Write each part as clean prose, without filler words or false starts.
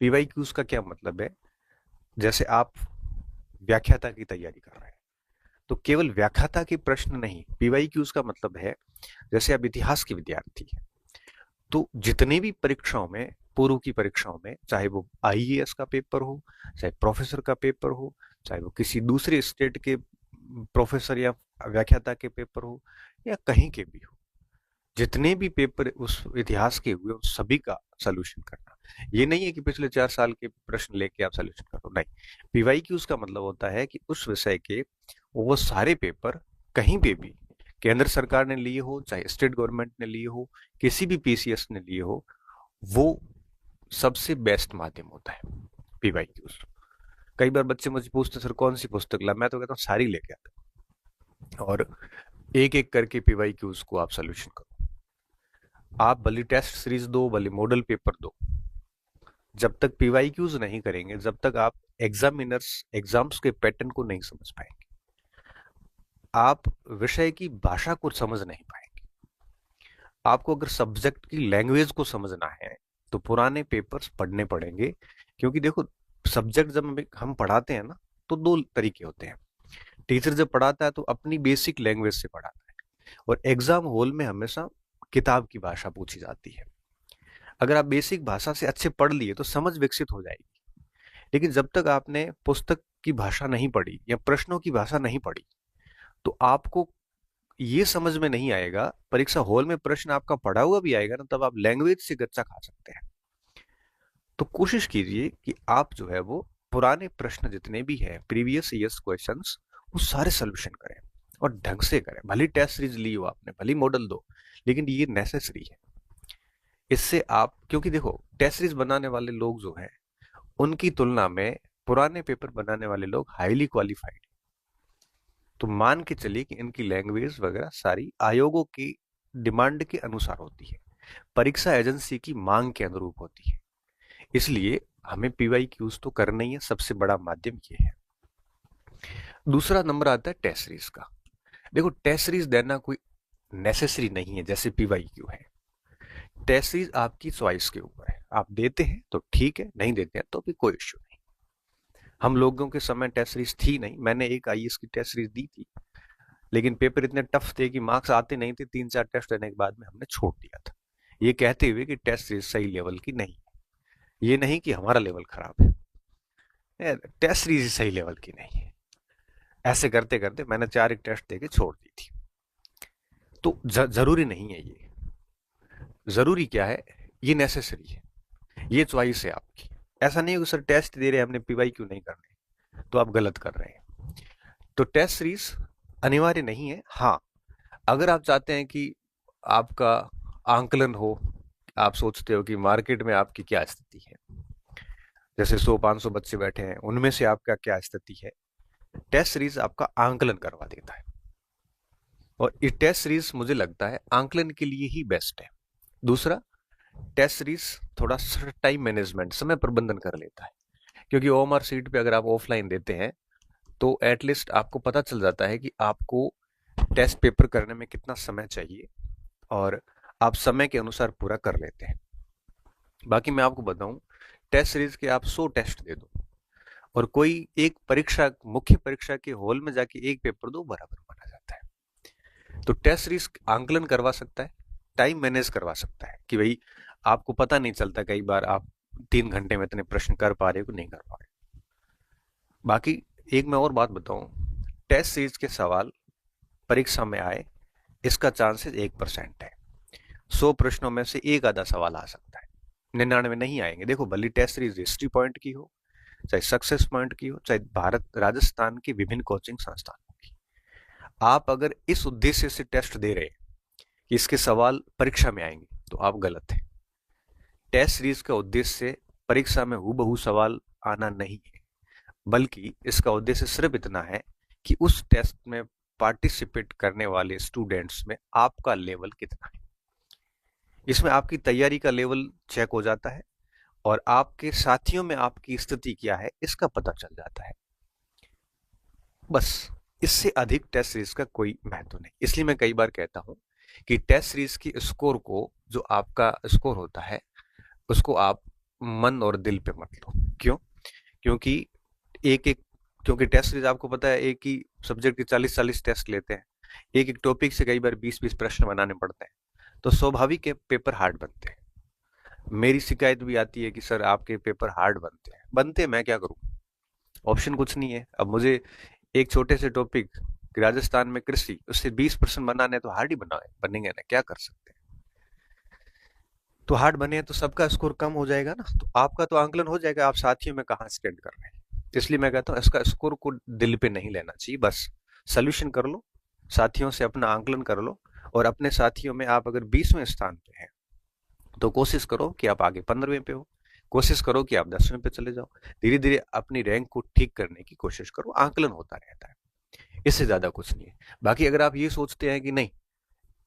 PYQs का क्या मतलब है? जैसे आप व्याख्याता की तैयारी कर रहे हैं तो केवल व्याख्याता के प्रश्न नहीं, पीवाईक्यूज का मतलब है जैसे आप इतिहास के विद्यार्थी हैं तो जितने भी परीक्षाओं में, पूर्व की परीक्षाओं में, चाहे वो आईएएस का पेपर हो, चाहे प्रोफेसर का पेपर हो, चाहे वो किसी दूसरे स्टेट के प्रोफेसर या व्याख्याता के पेपर हो, या कहीं के भी हो, जितने भी पेपर उस इतिहास के हुए उन सभी का सोल्यूशन करना। ये नहीं है कि पिछले 4 साल के प्रश्न लेके आप सोल्यूशन करो, नहीं। पीवाईक्यूज का मतलब होता है कि उस विषय के वो सारे पेपर कहीं पे भी केंद्र सरकार ने लिए हो, चाहे स्टेट गवर्नमेंट ने लिए हो, किसी भी पीसीएस ने लिए हो, वो सबसे बेस्ट माध्यम होता है पीवाईक्यूज। कई बार बच्चे मुझे पूछते सर कौन सी पुस्तक ला, मैं तो कहता हूँ सारी लेके आते और एक एक करके पीवाईक्यूज को आप सोल्यूशन करो। आप भले टेस्ट सीरीज दो, भले मॉडल पेपर दो, जब तक पीवाईक्यूज नहीं करेंगे, जब तक आप एग्जाम्स के पैटर्न को नहीं समझ पाएंगे, आप विषय की भाषा को समझ नहीं पाएंगे। आपको अगर सब्जेक्ट की लैंग्वेज को समझना है तो पुराने पेपर्स पढ़ने पड़ेंगे, क्योंकि देखो, सब्जेक्ट जब हम पढ़ाते हैं ना, तो दो तरीके होते हैं। टीचर जब पढ़ाता है तो अपनी बेसिक लैंग्वेज से पढ़ाता है, और एग्जाम हॉल में हमेशा किताब की भाषा पूछी जाती है। अगर आप बेसिक भाषा से अच्छे पढ़ लिए तो समझ विकसित हो जाएगी, लेकिन जब तक आपने पुस्तक की भाषा नहीं पढ़ी या प्रश्नों की भाषा नहीं पढ़ी तो आपको ये समझ में नहीं आएगा। परीक्षा हॉल में प्रश्न आपका पढ़ा हुआ भी आएगा ना, तब आप लैंग्वेज से गच्चा खा सकते हैं। तो कोशिश कीजिए कि आप जो है वो पुराने प्रश्न जितने भी हैं, प्रीवियस ईयर्स क्वेश्चंस, वो सारे सोल्यूशन करें और ढंग से करें। भले टेस्ट सीरीज ली हो आपने, भले मॉडल दो, लेकिन ये नेसेसरी है। इससे आप, क्योंकि देखो, टेस्ट सीरीज बनाने वाले लोग जो हैं उनकी तुलना में पुराने पेपर बनाने वाले लोग हाईली क्वालिफाइड। तो मान के चलिए कि इनकी लैंग्वेज वगैरह सारी आयोगों की डिमांड के अनुसार होती है, परीक्षा एजेंसी की मांग के अनुरूप होती है। इसलिए हमें पीवाईक्यूज तो करना ही है, सबसे बड़ा माध्यम ये है। दूसरा नंबर आता है टेस्ट सीरीज का। देखो, टेस्ट सीरीज देना कोई नेसेसरी नहीं है जैसे पीवाईक्यू है। टेस्ट सीरीज आपकी चॉइस के ऊपर है, आप देते हैं तो ठीक है, नहीं देते हैं तो भी कोई इश्यू नहीं। हम लोगों के समय टेस्ट सीरीज थी नहीं, मैंने एक आईएएस की टेस्ट सीरीज दी थी, लेकिन पेपर इतने टफ थे कि मार्क्स आते नहीं थे। 3-4 टेस्ट देने के बाद में हमने छोड़ दिया था, ये कहते हुए कि टेस्ट सीरीज सही लेवल की नहीं। ये नहीं कि हमारा लेवल खराब है, टेस्ट सीरीज सही लेवल की नहीं है। ऐसे करते करते मैंने 4 एक टेस्ट देके छोड़ दी थी। तो जरूरी नहीं है ये। जरूरी क्या है? ये नेसेसरी है, ये चॉइस है आपकी। ऐसा नहीं है कि सर टेस्ट दे रहे हैं हमने, पीवाई क्यों नहीं करने, तो आप गलत कर रहे हैं। तो टेस्ट सीरीज अनिवार्य नहीं है। हाँ, अगर आप चाहते हैं कि आपका आंकलन हो, आप सोचते हो कि मार्केट में आपकी क्या स्थिति है, जैसे 100-500 बच्चे बैठे हैं, उनमें से आपका क्या स्थिति है, टेस्ट सीरीज आपका आंकलन करवा देता है। और ये टेस्ट सीरीज मुझे लगता है आंकलन के लिए ही बेस्ट है। दूसरा, टेस्ट सीरीज थोड़ा टाइम मैनेजमेंट, समय प्रबंधन कर लेता है, क्योंकि ओएमआर सीट पे अगर आप ऑफलाइन देते हैं तो एटलीस्ट आपको पता चल जाता है कि आपको टेस्ट पेपर करने में कितना समय चाहिए, और आप समय के अनुसार पूरा कर लेते हैं। बाकी मैं आपको बताऊं, टेस्ट सीरीज के आप 100 टेस्ट दे दो और कोई एक परीक्षा, मुख्य परीक्षा के हॉल में जाके एक पेपर दो, बराबर माना जाता है। तो टेस्ट सीरीज आंकलन करवा सकता है, टाइम मैनेज करवा सकता है कि भाई आपको पता नहीं चलता, कई बार आप 3 घंटे में इतने प्रश्न कर पा रहे हो कि नहीं कर पा रहे। बाकी एक मैं और बात बताऊं, टेस्ट सीरीज के सवाल परीक्षा में आए इसका चांसेस 1% है। 100 प्रश्नों में से एक आधा सवाल आ सकता है, 99 नहीं आएंगे। देखो, भले टेस्ट सीरीज हिस्ट्री पॉइंट की हो, चाहे सक्सेस पॉइंट की हो, चाहे भारत राजस्थान की विभिन्न कोचिंग संस्थानों की, आप अगर इस उद्देश्य से टेस्ट दे रहे हैं कि इसके सवाल परीक्षा में आएंगे, तो आप गलत हैं। टेस्ट सीरीज का उद्देश्य परीक्षा में हूबहू सवाल आना नहीं है, बल्कि इसका उद्देश्य सिर्फ इतना है कि उस टेस्ट में पार्टिसिपेट करने वाले स्टूडेंट्स में आपका लेवल कितना है। इसमें आपकी तैयारी का लेवल चेक हो जाता है और आपके साथियों में आपकी स्थिति क्या है इसका पता चल जाता है। बस, इससे अधिक टेस्ट सीरीज का कोई महत्व नहीं। इसलिए मैं कई बार कहता हूं कि टेस्ट सीरीज की स्कोर को, जो आपका स्कोर होता है, उसको आप मन और दिल पे मत लो। क्यों? क्योंकि एक एक क्योंकि टेस्ट सीरीज आपको पता है एक ही सब्जेक्ट के 40-40 टेस्ट लेते हैं, एक एक टॉपिक से कई बार 20-20 प्रश्न बनाने पड़ते हैं, तो स्वाभाविक है पेपर हार्ड बनते हैं। मेरी शिकायत भी आती है कि सर आपके पेपर हार्ड बनते हैं, मैं क्या करूं? ऑप्शन कुछ नहीं है। अब मुझे एक छोटे से टॉपिक राजस्थान में कृषि उससे 20% बनाने हैं, तो हार्ड ही बनेंगे ना, क्या कर सकते हैं? तो हार्ड बने तो सबका स्कोर कम हो जाएगा ना, तो आपका तो आंकलन हो जाएगा आप साथियों में कहाँ स्टैंड कर रहे हैं। इसलिए मैं कहता हूँ इसका स्कोर को दिल पे नहीं लेना चाहिए, बस सोल्यूशन कर लो, साथियों से अपना आंकलन कर लो, और अपने साथियों में आप अगर 20वें स्थान पे हैं तो कोशिश करो कि आप आगे 15वें पे हो, कोशिश करो कि आप 10वें पे चले जाओ, धीरे धीरे अपनी रैंक को ठीक करने की कोशिश करो, आंकलन होता रहता है, इससे ज्यादा कुछ नहीं है। बाकी अगर आप ये सोचते हैं कि नहीं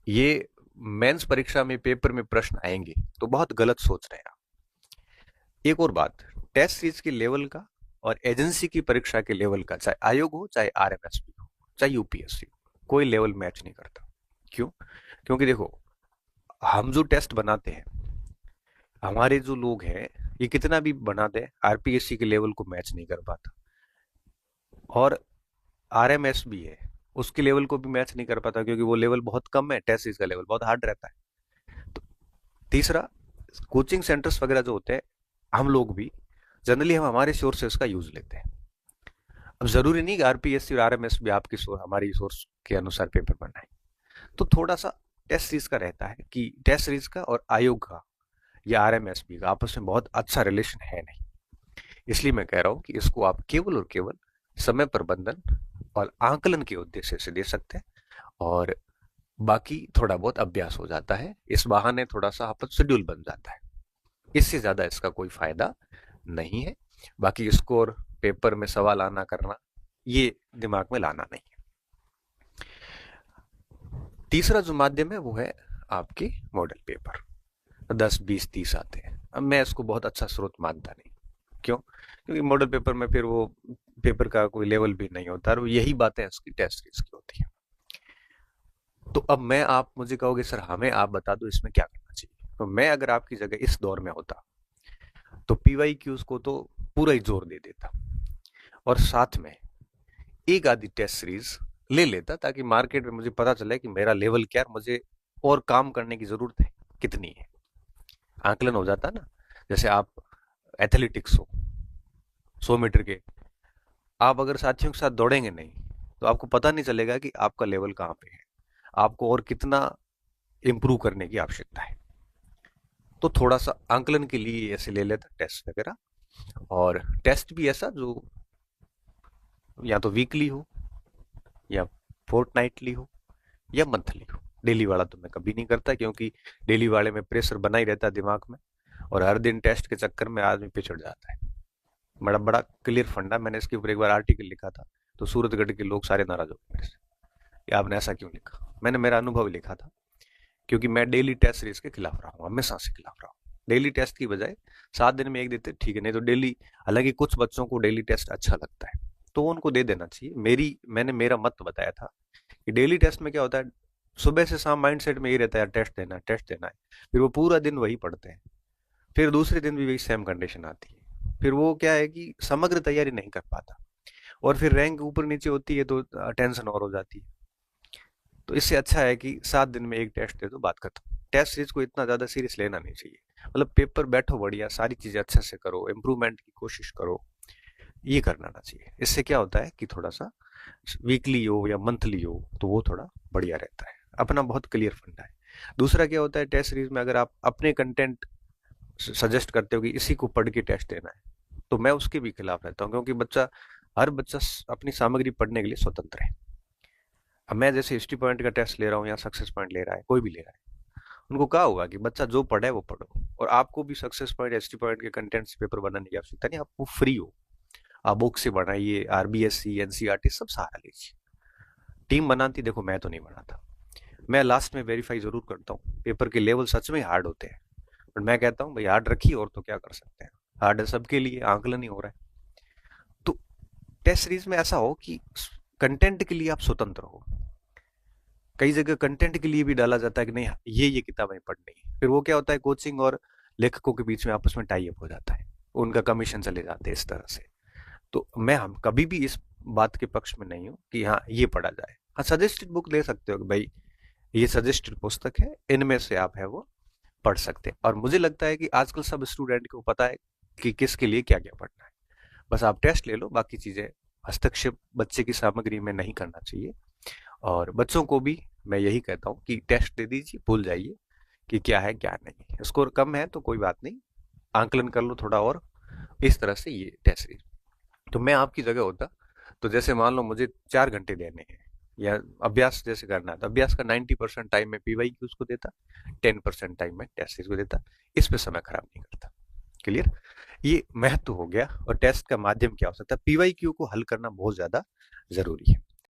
ये मेंस परीक्षा में पेपर में प्रश्न आएंगे, तो बहुत गलत सोच रहे हैं आप। एक और बात, टेस्ट सीरीज के लेवल का और एजेंसी की परीक्षा के लेवल का, चाहे आयोग हो चाहे आरएमएसपी हो चाहे यूपीएससी हो, कोई लेवल मैच नहीं करता। क्यों? क्योंकि देखो, हम जो टेस्ट बनाते हैं, हमारे जो लोग हैं, ये कितना भी बना दे आरपीएससी के लेवल को मैच नहीं कर पाता, और आरएमएस भी है उसके लेवल को भी मैच नहीं कर पाता, क्योंकि वो लेवल बहुत कम है, टेस्ट सीरीज का लेवल बहुत हार्ड रहता है। तो तीसरा, कोचिंग सेंटर्स वगैरह जो होते हैं, हम लोग भी जनरली हम हमारे सोर्सेस का यूज लेते हैं। अब जरूरी नहीं कि आरपीएससी और आरएमएस भी आपकी हमारी सोर्स के अनुसार पेपर बनाए, तो थोड़ा सा टेस्ट सीरीज का रहता है कि टेस्ट सीरीज का और आयोग का या आरएमएसपी का आपस में बहुत अच्छा रिलेशन है नहीं। इसलिए मैं कह रहा हूं कि इसको आप केवल और केवल समय प्रबंधन और आंकलन के उद्देश्य से दे सकते हैं, और बाकी थोड़ा बहुत अभ्यास हो जाता है, इस बहाने थोड़ा सा आपका शेड्यूल बन जाता है, इससे ज्यादा इसका कोई फायदा नहीं है। बाकी स्कोर पेपर में सवाल आना करना, ये दिमाग में लाना नहीं है। तीसरा जो माध्यम है वो है आपके मॉडल पेपर, 10, 20, 30 आते हैं। अब मैं इसको बहुत अच्छा स्रोत मानता नहीं। क्यों? क्योंकि मॉडल पेपर में फिर वो पेपर का कोई लेवल भी नहीं होता, और यही बातें इसकी टेस्ट सीरीज की होती है। तो अब मैं, आप मुझे कहोगे सर हमें आप बता दो इसमें क्या करना चाहिए, तो मैं अगर आपकी जगह इस दौर में होता तो पीवाई क्यूज को तो पूरा ही जोर दे देता, और साथ में एक आधी टेस्ट सीरीज ले लेता, ताकि मार्केट में मुझे पता चले कि मेरा लेवल क्या है, मुझे और काम करने की जरूरत है कितनी है, आंकलन हो जाता ना। जैसे आप एथलेटिक्स हो, 100 मीटर के, आप अगर साथियों के साथ दौड़ेंगे नहीं तो आपको पता नहीं चलेगा कि आपका लेवल कहाँ पे है, आपको और कितना इम्प्रूव करने की आवश्यकता है। तो थोड़ा सा आंकलन के लिए ऐसे ले लेता टेस्ट वगैरह, और टेस्ट भी ऐसा जो या तो वीकली हो या फोर्टनाइटली हो या मंथली हो। डेली वाला तो मैं कभी नहीं करता, क्योंकि डेली वाले में प्रेशर बना ही रहता है दिमाग में, और हर दिन टेस्ट के चक्कर में आदमी पिछड़ जाता है। बड़ा बड़ा क्लियर फंडा, मैंने इसके ऊपर एक बार आर्टिकल लिखा था, तो सूरतगढ़ के लोग सारे नाराज हो गए मेरे से कि आपने ऐसा क्यों लिखा। मैंने मेरा अनुभव लिखा था, क्योंकि मैं डेली टेस्ट सीरीज के खिलाफ रहा हूँ, हमेशा से खिलाफ रहा हूँ। डेली टेस्ट की बजाय 7 दिन में एक देते ठीक है, नहीं तो डेली, हालांकि कुछ बच्चों को डेली टेस्ट अच्छा लगता है तो उनको दे देना चाहिए। मैंने मेरा मत बताया था कि डेली टेस्ट में क्या होता है, सुबह से शाम माइंडसेट में ये रहता है टेस्ट देना है, टेस्ट देना है, फिर वो पूरा दिन वही पढ़ते हैं, फिर दूसरे दिन भी वही सेम कंडीशन आती है, फिर वो क्या है कि समग्र तैयारी नहीं कर पाता, और फिर रैंक ऊपर नीचे होती है तो टेंशन और हो जाती है। तो इससे अच्छा है कि 7 दिन में एक टेस्ट दे दो, बात खत्म। टेस्ट सीरीज को इतना ज्यादा सीरियस लेना नहीं चाहिए, मतलब पेपर बैठो बढ़िया, सारी चीजें अच्छे से करो, इम्प्रूवमेंट की कोशिश करो, ये करना ना चाहिए। इससे क्या होता है कि थोड़ा सा वीकली हो या मंथली हो तो वो थोड़ा बढ़िया रहता है, अपना बहुत क्लियर फंडा है। दूसरा क्या होता है, टेस्ट सीरीज में अगर आप अपने कंटेंट सजेस्ट करते हो कि इसी को पढ़ के टेस्ट देना है, तो मैं उसके भी खिलाफ रहता हूँ, क्योंकि हर बच्चा अपनी सामग्री पढ़ने के लिए स्वतंत्र है। अब मैं जैसे हिस्ट्री पॉइंट का टेस्ट ले रहा हूँ या सक्सेस पॉइंट ले रहा है, कोई भी ले रहा है, उनको कहा होगा कि बच्चा जो पढ़े वो पढ़ो, और आपको भी सक्सेस पॉइंट हिस्ट्री पॉइंट के कंटेंट से पेपर बनाने की आवश्यकता नहीं, आप वो फ्री हो, आप बुक से बनाइए, आरबीएससी एनसीईआरटी सब सहारा लीजिए। टीम बनाती, देखो मैं तो नहीं बनाता, मैं लास्ट में वेरीफाई जरूर करता हूँ, पेपर के लेवल सच में हार्ड होते हैं, बट मैं कहता हूँ भाई हार्ड रखिए, और तो क्या कर सकते हैं, हार्ड है सबके लिए, आंकलन ही हो रहा है। तो टेस्ट सीरीज में ऐसा हो कि कंटेंट के लिए आप स्वतंत्र हो। कई जगह कंटेंट के लिए भी डाला जाता है कि नहीं ये किताबें पढ़नी है, फिर वो क्या होता है, कोचिंग और लेखकों के बीच में आपस में टाई अप हो जाता है, उनका कमीशन चले जाते हैं इस तरह से। तो मैं हम कभी भी इस बात के पक्ष में नहीं हूँ कि हाँ ये पढ़ा जाए। हाँ, सजेस्टेड बुक ले सकते हो कि भाई ये सजेस्टेड पुस्तक है, इनमें से आप है वो पढ़ सकते हैं। और मुझे लगता है कि आजकल सब स्टूडेंट को पता है कि किसके लिए क्या क्या पढ़ना है। बस आप टेस्ट ले लो, बाकी चीजें हस्तक्षेप बच्चे की सामग्री में नहीं करना चाहिए। और बच्चों को भी मैं यही कहता हूँ कि टेस्ट दे दीजिए, भूल जाइए कि क्या है क्या नहीं। स्कोर कम है तो कोई बात नहीं, आंकलन कर लो थोड़ा और, इस तरह से ये टेस्ट। तो मैं आपकी जगह होता तो जैसे मान लो मुझे 4 घंटे देने हैं या अभ्यास जैसे करना है, तो अभ्यास का 90% टाइम मैं पीवाई की उसको देता, 10% टाइम मैं टेस्ट सीरीज को देता। इस पे समय खराब नहीं करता। क्लियर? ये महत्व हो गया। और टेस्ट का माध्यम क्या हो सकता है, पीवाई क्यू को हल करना बहुत ज्यादा जरूरी है।